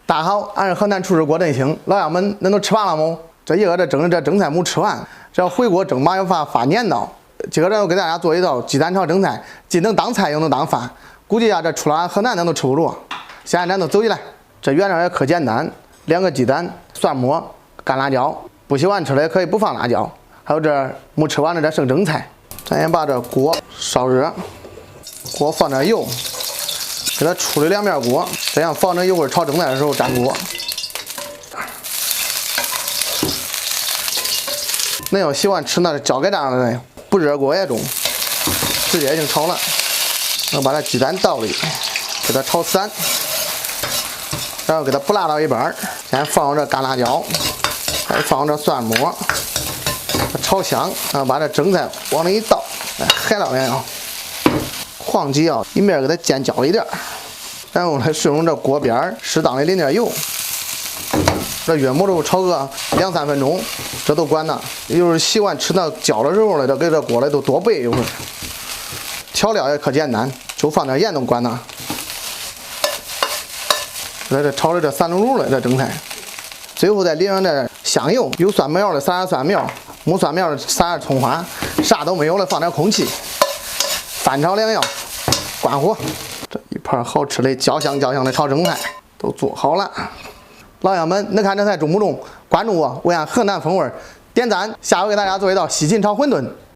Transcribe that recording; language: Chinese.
大家好，俺是河南厨师郭振兴。老乡们，恁都吃完了吗？这一个这蒸的这蒸菜没吃完，这要回锅蒸吧又发粘到。今个咱我给大家做一道鸡蛋炒蒸菜，既能当菜又能当饭。估计啊，这出了俺河南咱都吃不着。现在咱都走起来。这原料也可简单，2个鸡蛋、蒜末、干辣椒。不喜欢吃的也可以不放辣椒。还有这没吃完的这剩蒸菜。咱先把这锅烧热，锅放点油。 给它处理2面锅，这样防止一会儿炒蒸菜的时候粘锅。恁要喜欢吃那焦盖蛋的人，不热锅也中，直接就炒了。我把这鸡蛋倒里，给它炒散，然后给它不辣到一半，先放上这干辣椒，再放这蒜末，炒香，然后把这蒸菜往里一倒，海捞两样。 黄鸡啊，一面给它煎焦一点，然后来顺着这锅边适当的淋点油，这约莫都炒个2、3分钟，这都管呢。就是喜欢吃那焦的时候呢，这给这锅里都多备一会儿。调料也可简单，就放点盐都管呢。这炒的这3噜噜的这蒸菜，最后再淋上这香油，有蒜苗的撒点蒜苗，没蒜苗的撒点葱花，啥都没有了放点空气。 翻炒2样，关火。这一盘好吃的焦香的炒蒸菜都做好了。老乡们，恁看这菜中不中？关注我，我按河南风味点赞。下回给大家做一道西芹炒馄饨。